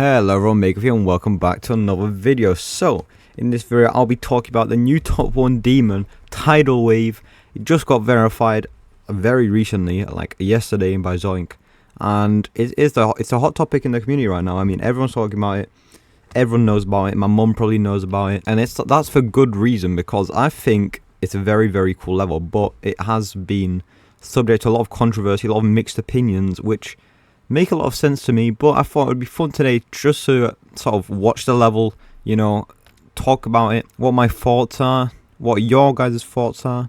Hello everyone, Makov here and welcome back to another video. So, in this video I'll be talking about the new top 1 demon, Tidal Wave. It just got verified very recently, like yesterday by Zoink. And it's a hot topic in the community right now. I mean, everyone's talking about it. Everyone knows about it. My mum probably knows about it. And that's for good reason, because I think it's a very, very cool level. But it has been subject to a lot of controversy, a lot of mixed opinions, which make a lot of sense to me. But I thought it would be fun today just to sort of watch the level, you know, talk about it, what my thoughts are, what your guys' thoughts are,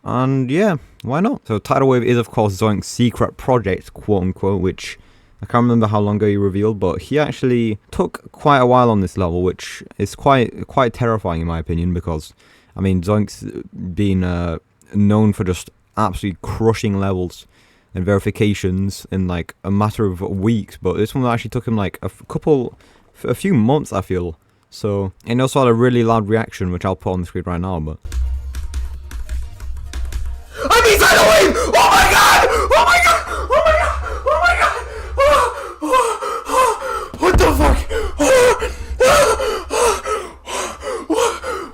and yeah, why not? So Tidal Wave is of course Zoink's secret project, quote unquote, which I can't remember how long ago he revealed, but he actually took quite a while on this level, which is quite terrifying in my opinion, because I mean Zoink's been known for just absolutely crushing levels and verifications in like a matter of weeks, but this one actually took him like a few months, I feel. So, and also had a really loud reaction, which I'll put on the screen right now. But I mean, Tidal Wave! Oh my god! Oh my god! Oh my god! Oh my god! What the fuck?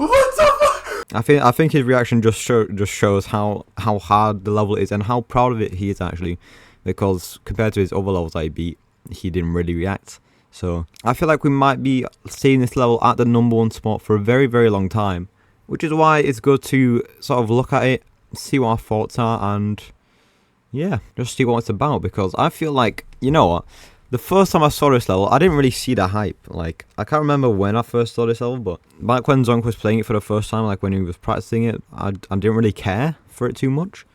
What the fuck? I think his reaction just shows how hard the level is and how proud of it he is actually, because compared to his other levels that he beat, he didn't really react. So I feel like we might be seeing this level at the #1 spot for a very, very long time, which is why it's good to sort of look at it, see what our thoughts are, and yeah, just see what it's about. Because I feel like, you know what, the first time I saw this level, I didn't really see the hype. Like, I can't remember when I first saw this level, but back when Zonk was playing it for the first time, like when he was practicing it, I didn't really care for it too much.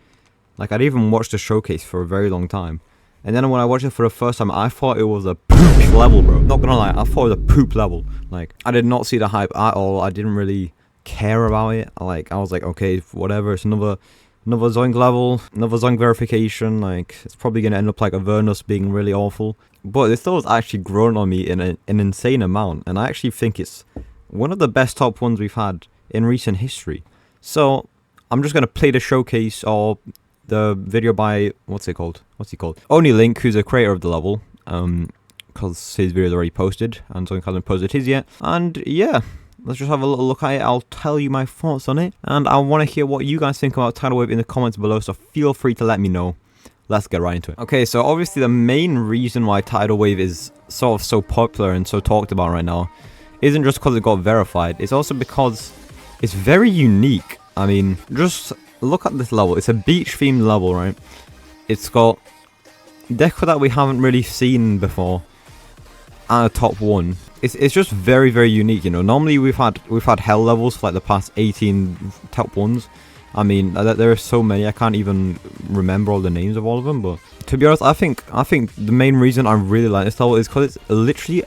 Like, I'd even watched the showcase for a very long time. And then when I watched it for the first time, I thought it was a poop level, bro. Not gonna lie, I thought it was a poop level. Like, I did not see the hype at all. I didn't really care about it. Like, I was like, okay, whatever, it's another Zoink level, another Zoink verification. Like, it's probably gonna end up like Avernus being really awful. But this level's actually grown on me in an insane amount, and I actually think it's one of the best top 1s we've had in recent history. So I'm just gonna play the showcase or the video by what's he called? Only Link, who's a creator of the level, because his video is already posted and Zoink hasn't posted his yet. And yeah, let's just have a little look at it. I'll tell you my thoughts on it, and I want to hear what you guys think about Tidal Wave in the comments below, so feel free to let me know. Let's get right into it. Okay, so obviously the main reason why Tidal Wave is sort of so popular and so talked about right now isn't just because it got verified, it's also because it's very unique. I mean, just look at this level. It's a beach themed level, right? It's got deco that we haven't really seen before at a top 1. It's just very, very unique, you know. Normally we've had hell levels for like the past 18 top 1s. I mean, there are so many, I can't even remember all the names of all of them. But to be honest, I think the main reason I really like this level is because it's literally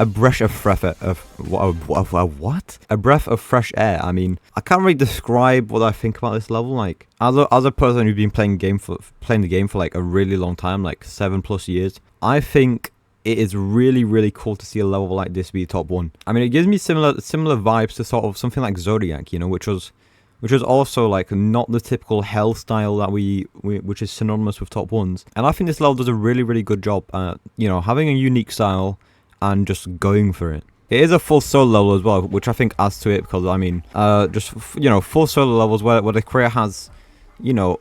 a breath of fresh air. A breath of fresh air. I mean, I can't really describe what I think about this level. Like, as a person who's been playing the game for like a really long time, like 7+ years, I think it is really, really cool to see a level like this be top 1. I mean, it gives me similar vibes to sort of something like Zodiac, you know, which was also like not the typical hell style that which is synonymous with top 1s. And I think this level does a really, really good job at, you know, having a unique style and just going for it. It is a full solo level as well, which I think adds to it, because I mean, just, you know, full solo levels where the creator has, you know,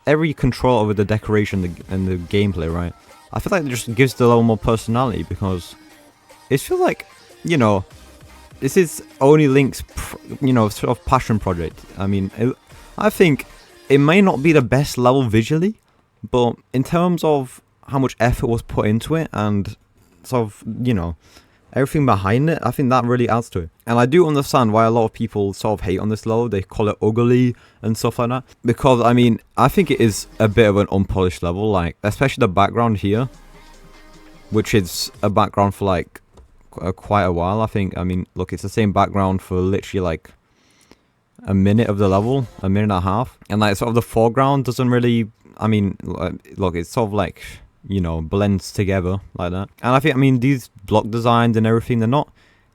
every control over the decoration and the gameplay, right? I feel like it just gives the level more personality, because it feels like, you know, this is only Link's, you know, sort of passion project. I mean, I think it may not be the best level visually, but in terms of how much effort was put into it and sort of, you know, everything behind it, I think that really adds to it. And I do understand why a lot of people sort of hate on this level. They call it ugly and stuff like that, because I mean, I think it is a bit of an unpolished level, like especially the background here, which is a background for like quite a while. I think, I mean, look, it's the same background for literally like a minute of the level, a minute and a half, and like sort of the foreground doesn't really, I mean, look, it's sort of like, you know, blends together like that. And I think, I mean, these block designs and everything, they're not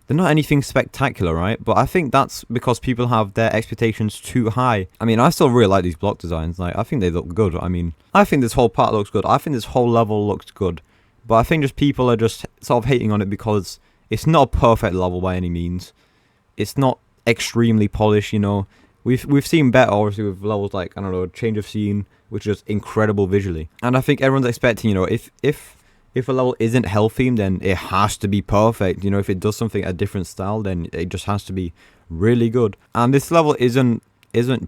anything spectacular, right? But I think that's because people have their expectations too high. I mean, I still really like these block designs. Like, I think they look good. I mean, I think this whole part looks good. I think this whole level looks good. But I think just people are just sort of hating on it because it's not a perfect level by any means. It's not extremely polished, you know. We've seen better, obviously, with levels like, I don't know, Change of Scene, which is incredible visually. And I think everyone's expecting, you know, if a level isn't hell themed, then it has to be perfect. You know, if it does something a different style, then it just has to be really good. And this level isn't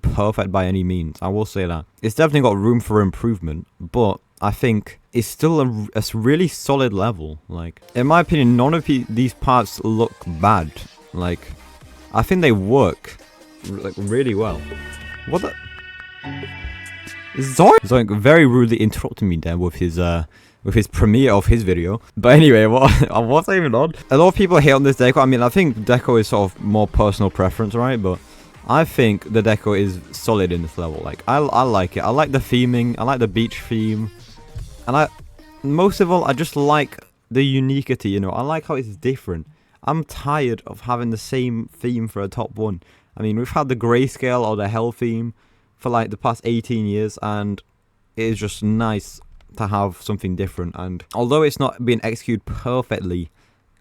perfect by any means. I will say that. It's definitely got room for improvement, but I think it's still a really solid level. Like, in my opinion, none of these parts look bad. Like, I think they work like really well. What the? Zoink very rudely interrupted me there with his premiere of his video. But anyway, what's I even on? A lot of people hate on this deco. I mean, I think deco is sort of more personal preference, right? But I think the deco is solid in this level. Like, I like it. I like the theming. I like the beach theme. And most of all, I just like the uniquity, you know. I like how it's different. I'm tired of having the same theme for a top one. I mean, we've had the grayscale or the hell theme for like the past 18 years, and it is just nice to have something different. And although it's not being executed perfectly,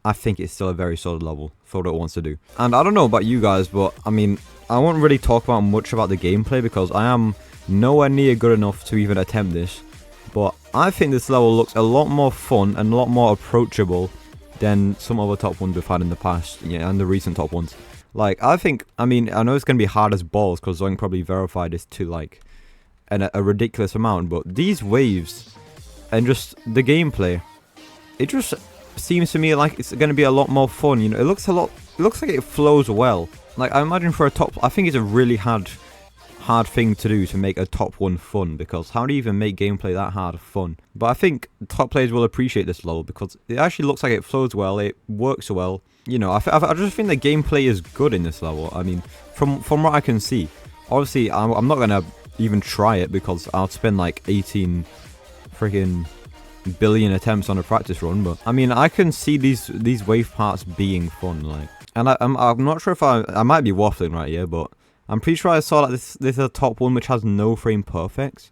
I think it's still a very solid level for what it wants to do. And I don't know about you guys, but I mean, I won't really talk about much about the gameplay because I am nowhere near good enough to even attempt this. But I think this level looks a lot more fun and a lot more approachable than some other top ones we've had in the past, yeah, and the recent top ones. Like, I mean, I know it's going to be hard as balls because Zoink probably verified this to like a ridiculous amount, but these waves and just the gameplay, it just seems to me like it's going to be a lot more fun. You know, it looks like it flows well. Like, I imagine for a top, I think it's a really hard thing to do to make a top one fun, because how do you even make gameplay that hard fun? But I think top players will appreciate this level because it actually looks like it flows well, it works well. You know, I just think the gameplay is good in this level. I mean, from what I can see, obviously I'm not gonna even try it because I'll spend like 18 freaking billion attempts on a practice run. But I mean, I can see these wave parts being fun, like, and I'm not sure if I might be waffling right here, but I'm pretty sure I saw like this is a top one which has no frame perfects.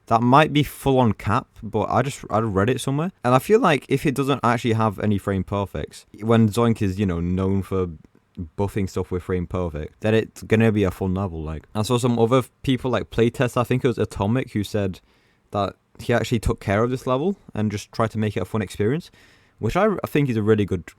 That might be full on cap, but I read it somewhere, and I feel like if it doesn't actually have any frame perfects, when Zoink is, you know, known for buffing stuff with frame perfect, then it's gonna be a fun level. Like, I saw some other people like playtest. I think it was Atomic who said that he actually took care of this level and just tried to make it a fun experience, which I think is a really good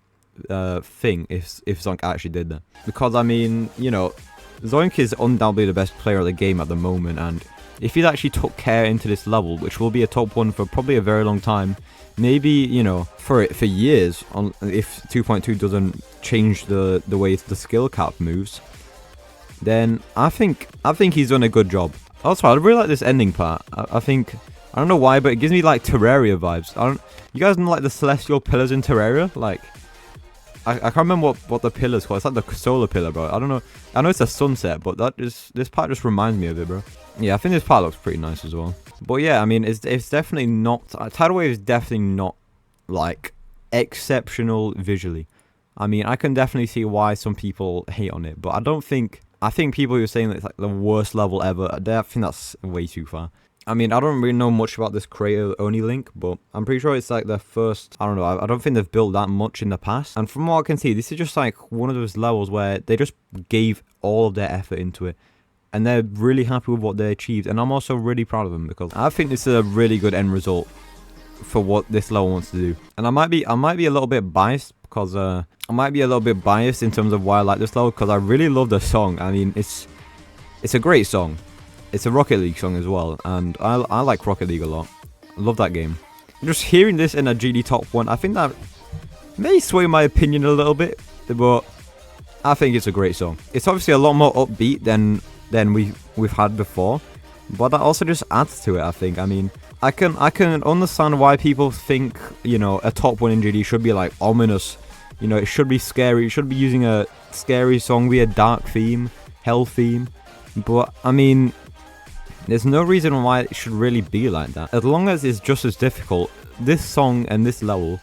thing if Zoink actually did that. Because I mean, you know, Zoink is undoubtedly the best player of the game at the moment, and if he actually took care into this level, which will be a top one for probably a very long time, maybe, you know, for years, if 2.2 doesn't change the way the skill cap moves, then I think he's done a good job. Also, I really like this ending part. I think, I don't know why, but it gives me like Terraria vibes. You guys know like the celestial pillars in Terraria? Like, I can't remember what the pillar's called. It's like the solar pillar, bro. I don't know. I know it's a sunset, but this part just reminds me of it, bro. Yeah, I think this part looks pretty nice as well. But yeah, I mean, it's definitely not... Tidal Wave is definitely not, like, exceptional visually. I mean, I can definitely see why some people hate on it, but I don't think... I think people who are saying that it's like the worst level ever, I think that's way too far. I mean, I don't really know much about this creator-only link, but I'm pretty sure it's like their first... I don't know, I don't think they've built that much in the past. And from what I can see, this is just like one of those levels where they just gave all of their effort into it. And they're really happy with what they achieved. And I'm also really proud of them because I think this is a really good end result for what this level wants to do. And I might be a little bit biased because... I might be a little bit biased in terms of why I like this level because I really love the song. I mean, it's a great song. It's a Rocket League song as well, and I like Rocket League a lot. I love that game. Just hearing this in a GD top 1, I think that may sway my opinion a little bit, but I think it's a great song. It's obviously a lot more upbeat than we've had before, but that also just adds to it, I think. I mean, I can understand why people think, you know, a top 1 in GD should be like ominous. You know, it should be scary. It should be using a scary song, be a dark theme, hell theme. But I mean, there's no reason why it should really be like that. As long as it's just as difficult, this song and this level,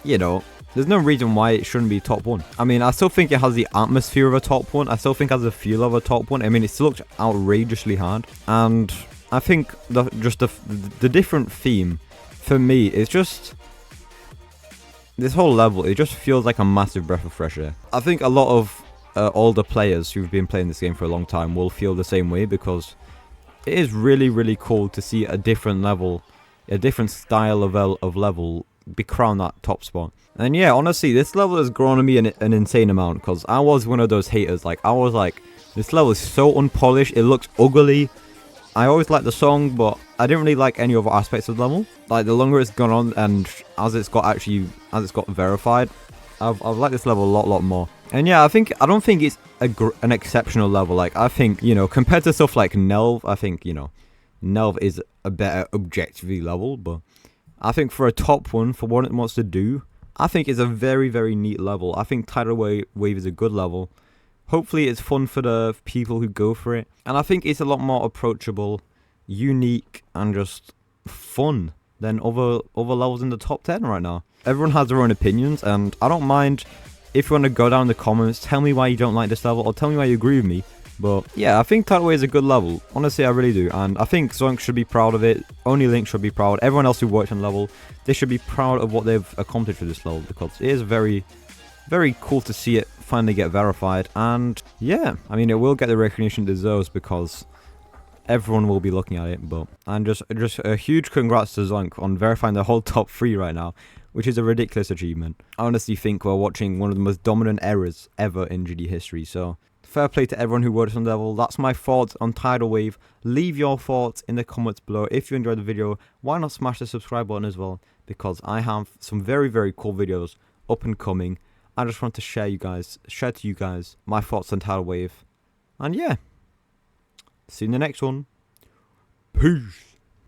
you know, there's no reason why it shouldn't be top 1. I mean, I still think it has the atmosphere of a top 1. I still think it has the feel of a top 1. I mean, it still looks outrageously hard. And I think the different theme, for me, is just... this whole level, it just feels like a massive breath of fresh air. I think a lot of older players who've been playing this game for a long time will feel the same way, because it is really, really cool to see a different level, a different style of level be crowned that top spot. And yeah, honestly, this level has grown on me an insane amount, because I was one of those haters. Like, I was like, this level is so unpolished, it looks ugly. I always liked the song, but I didn't really like any other aspects of the level. Like, the longer it's gone on, and as it's got verified, I've liked this level a lot more. And yeah, I don't think it's an exceptional level. Like, I think, you know, compared to stuff like Nelv, I think, you know, Nelv is a better objectively level. But I think for a top one, for what it wants to do, I think it's a very, very neat level. I think Tidal Wave is a good level. Hopefully it's fun for the people who go for it. And I think it's a lot more approachable, unique, and just fun than other levels in the top 10 right now. Everyone has their own opinions, and I don't mind if you want to go down in the comments, tell me why you don't like this level, or tell me why you agree with me. But yeah, I think Tidal Wave is a good level. Honestly, I really do. And I think Zonk should be proud of it. Only Link should be proud. Everyone else who worked on the level, they should be proud of what they've accomplished with this level, because it is very, very cool to see it finally get verified. And yeah, I mean, it will get the recognition it deserves, because everyone will be looking at it. But and just a huge congrats to Zonk on verifying the whole top 3 right now, which is a ridiculous achievement. I honestly think we're watching one of the most dominant eras ever in GD history. So fair play to everyone who worked on the level. That's my thoughts on Tidal Wave. Leave your thoughts in the comments below. If you enjoyed the video, why not smash the subscribe button as well, because I have some very, very cool videos up and coming. I just want to share to you guys my thoughts on Tidal Wave. And yeah, see you in the next one. Peace.